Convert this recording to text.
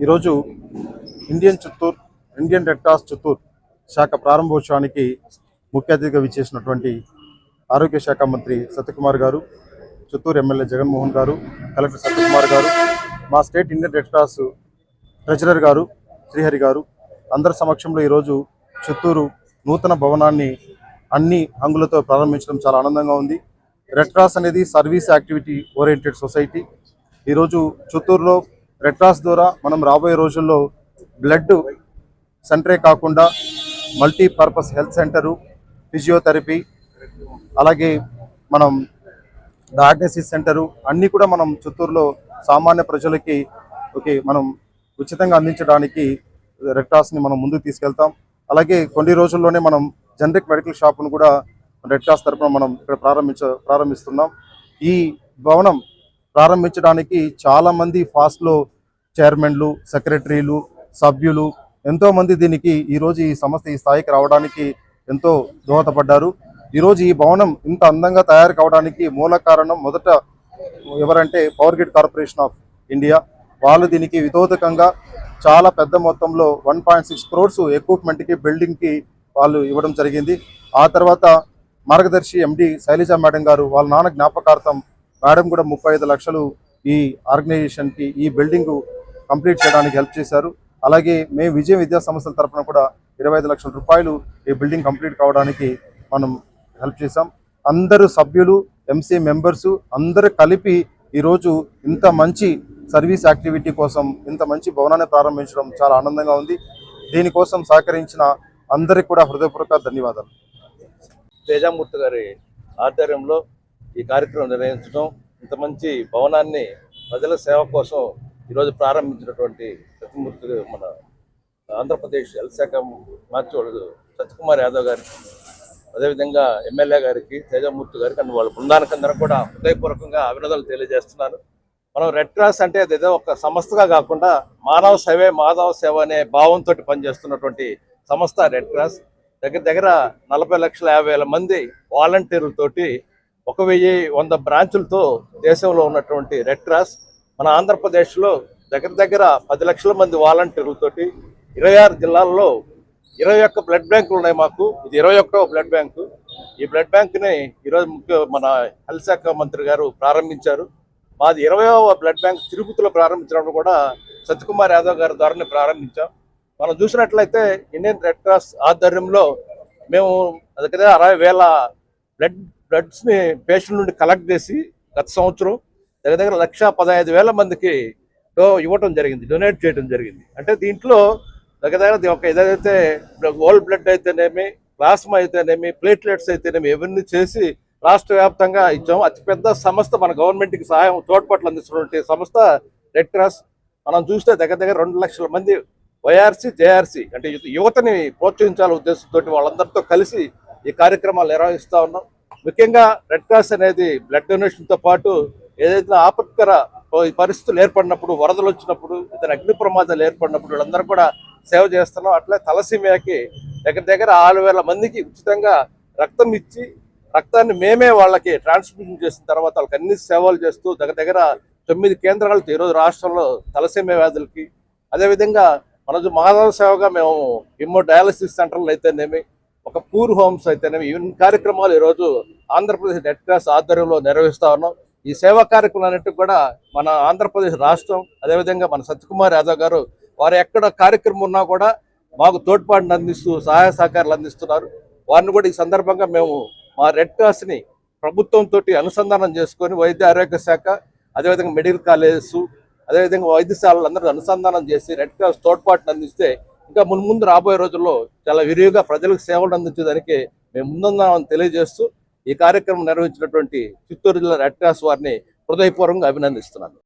ఈరోజు Indian red cross Chittoor శాఖ ప్రారంభోత్సవానికి ముఖ్య అతిథిగా విచ్చేసినటువంటి ఆరోగ్య శాఖ మంత్రి సత్యకుమార్ గారు, చిత్తూరు ఎమ్మెల్యే జగన్మోహన్ గారు, కలెక్టర్ సత్యకుమార్ గారు, మా state Indian red cross treasurer గారు శ్రీహరి గారు అందరి సమక్షంలో ఈరోజు చిత్తూరు నూతన భవనాన్ని అన్ని హంగులతో ప్రారంభించడం చాలా ఆనందంగా ఉంది. రెడ్ క్రాస్ అనేది సర్వీస్ యాక్టివిటీ ఓరియంటెడ్ సొసైటీ. ఈరోజు చిత్తూరులో రెడ్ క్రాస్ ద్వారా మనం రాబోయే రోజుల్లో బ్లడ్ సెంటరే కాకుండా మల్టీపర్పస్ హెల్త్ సెంటరు, ఫిజియోథెరపీ, అలాగే మనం డయాగ్నోసిస్ సెంటరు అన్నీ కూడా మనం చిత్తూరులో సామాన్య ప్రజలకి మనం ఉచితంగా అందించడానికి రెడ్ క్రాస్ని మనం ముందుకు తీసుకెళ్తాం. అలాగే కొన్ని రోజుల్లోనే మనం జనరిక్ మెడికల్ షాప్ను కూడా రెడ్ క్రాస్ తరఫున మనం ఇక్కడ ప్రారంభిస్తున్నాం. ఈ భవనం ప్రారంభించడానికి చాలామంది ఫాస్ట్లో చైర్మన్లు, సెక్రటరీలు, సభ్యులు ఎంతోమంది దీనికి ఈరోజు ఈ సంస్థ ఈ స్థాయికి రావడానికి ఎంతో దోహదపడ్డారు. ఈరోజు ఈ భవనం ఇంత అందంగా తయారు కావడానికి మూల కారణం మొదట ఎవరంటే power grid corporation of India. వాళ్ళు దీనికి వితోదకంగా చాలా పెద్ద మొత్తంలో 1.6 crores ఎక్విప్మెంట్కి, బిల్డింగ్కి వాళ్ళు ఇవ్వడం జరిగింది. ఆ తర్వాత మార్గదర్శి ఎండి శైలజ మేడం గారు వాళ్ళ నాన్న జ్ఞాపకార్థం మేడం కూడా 35 లక్షలు ఈ ఆర్గనైజేషన్కి ఈ బిల్డింగ్ కంప్లీట్ చేయడానికి హెల్ప్ చేశారు. అలాగే మేము విజయ విద్యా సంస్థల తరఫున కూడా 25 లక్షల రూపాయలు ఈ బిల్డింగ్ కంప్లీట్ కావడానికి మనం హెల్ప్ చేశాం. అందరూ సభ్యులు, ఎంసీ మెంబర్సు అందరూ కలిపి ఈరోజు ఇంత మంచి సర్వీస్ యాక్టివిటీ కోసం ఇంత మంచి భవనాన్ని ప్రారంభించడం చాలా ఆనందంగా ఉంది. దీనికోసం సహకరించిన అందరికీ కూడా హృదయపూర్వక ధన్యవాదాలు. తేజమూర్తి గారి ఆధ్వర్యంలో ఈ కార్యక్రమం నిర్వహించడం, ఇంత మంచి భవనాన్ని ప్రజల సేవ కోసం ఈరోజు ప్రారంభించినటువంటి సత్యమూర్తి మన ఆంధ్రప్రదేశ్ హెల్త్ శాఖ మార్చివాడు సత్యకుమార్ యాదవ్ గారికి, అదేవిధంగా ఎమ్మెల్యే గారికి, తేజమూర్తి గారికి అండ్ వాళ్ళ బృందానికందరూ కూడా హృదయపూర్వకంగా అభినందనలు తెలియజేస్తున్నాను. మనం రెడ్ క్రాస్ అంటే అదేదో ఒక సంస్థగా కాకుండా మానవ సేవే మాధవ సేవ అనే భావంతో పనిచేస్తున్నటువంటి సంస్థ రెడ్ క్రాస్. దగ్గర 40,50,000 మంది వాలంటీర్లతోటి 1,100 బ్రాంచులతో దేశంలో ఉన్నటువంటి రెడ్ క్రాస్ మన ఆంధ్రప్రదేశ్లో దగ్గర 10 లక్షల మంది వాలంటీర్లతోటి 26 జిల్లాల్లో 21 బ్లడ్ బ్యాంకులు ఉన్నాయి మాకు. ఇది 21వ బ్లడ్ బ్యాంకు. ఈ బ్లడ్ బ్యాంకుని ఈరోజు మన హెల్త్ శాఖ మంత్రి గారు ప్రారంభించారు. మాది 20వ బ్లడ్ బ్యాంక్ తిరుపతిలో ప్రారంభించినప్పుడు కూడా సత్యకుమార్ యాదవ్ గారి ద్వారానే ప్రారంభించాం. మనం చూసినట్లయితే ఇండియన్ రెడ్ క్రాస్ ఆధ్వర్యంలో మేము దగ్గర 60,000 బ్లడ్స్ని పేషెంట్ నుండి కలెక్ట్ చేసి గత సంవత్సరం దగ్గర 1,15,000 మందికి ఇవ్వటం జరిగింది, డొనేట్ చేయడం జరిగింది. అంటే దీంట్లో దగ్గర ఒక ఏదైతే ఓల్ బ్లడ్ అయితేనేమి, ప్లాస్మా అయితేనేమి, ప్లేట్లెట్స్ అయితేనేమి ఇవన్నీ చేసి రాష్ట్ర వ్యాప్తంగా ఇచ్చాము. అతిపెద్ద సంస్థ మన గవర్నమెంట్కి సహాయం తోడ్పాట్లు అందిస్తున్నటువంటి సంస్థ రెడ్ క్రాస్. మనం చూస్తే దగ్గర 2 లక్షల మంది వైఆర్సీ, జేఆర్సీ అంటే యువతని ప్రోత్సహించాలనే ఉద్దేశంతో వాళ్ళందరితో కలిసి ఈ కార్యక్రమాలు నిర్వహిస్తూ ఉన్నాం. ముఖ్యంగా రెడ్ క్రాస్ అనేది బ్లడ్ డొనేషన్తో పాటు ఏదైతే ఆపత్కర పరిస్థితులు ఏర్పడినప్పుడు, వరదలు వచ్చినప్పుడు, ఇతర అగ్ని ప్రమాదాలు ఏర్పడినప్పుడు వీళ్ళందరూ కూడా సేవ చేస్తున్నాం. అట్లే తలసీమియాకి దగ్గర 6,000 మందికి ఉచితంగా రక్తం ఇచ్చి రక్తాన్ని మేమే వాళ్ళకి ట్రాన్స్ఫ్యూజన్ చేసిన తర్వాత వాళ్ళకి అన్ని సేవలు చేస్తూ దగ్గర 9 కేంద్రాలతో ఈరోజు రాష్ట్రంలో తలసీమియా వ్యాధులకి, అదేవిధంగా మనకు మాధవ సేవగా మేము డయాలసిస్ సెంటర్లు అయితేనేమి, ఒక పూర్ హోమ్స్ అయితేనేమి ఇవన్నీ కార్యక్రమాలు ఈరోజు ఆంధ్రప్రదేశ్ రెడ్ క్రాస్ ఆధ్వర్యంలో నిర్వహిస్తూ ఉన్నాం. ఈ సేవా కార్యక్రమాలన్నింటికి కూడా మన ఆంధ్రప్రదేశ్ రాష్ట్రం, అదేవిధంగా మన సత్యకుమార్ యాదవ్ గారు వారు ఎక్కడ కార్యక్రమం ఉన్నా కూడా మాకు తోడ్పాటును అందిస్తూ సహాయ సహకారాలు అందిస్తున్నారు. వారిని కూడా ఈ సందర్భంగా మేము మా రెడ్ క్రాస్ని ప్రభుత్వంతో అనుసంధానం చేసుకొని వైద్య ఆరోగ్య శాఖ, అదేవిధంగా మెడికల్ కాలేజెస్, అదేవిధంగా వైద్యశాలలు అందరూ అనుసంధానం చేసి రెడ్ క్రాస్ తోడ్పాటును అందిస్తే ఇంకా ముందు రాబోయే రోజుల్లో చాలా విరివిగా ప్రజలకు సేవలు అందించడానికి మేము ముందున్నామని తెలియజేస్తూ ఈ కార్యక్రమం నిర్వహించినటువంటి చిత్తూరు జిల్లా రెడ్ క్రాస్ వారిని హృదయపూర్వకంగా అభినందిస్తున్నాను.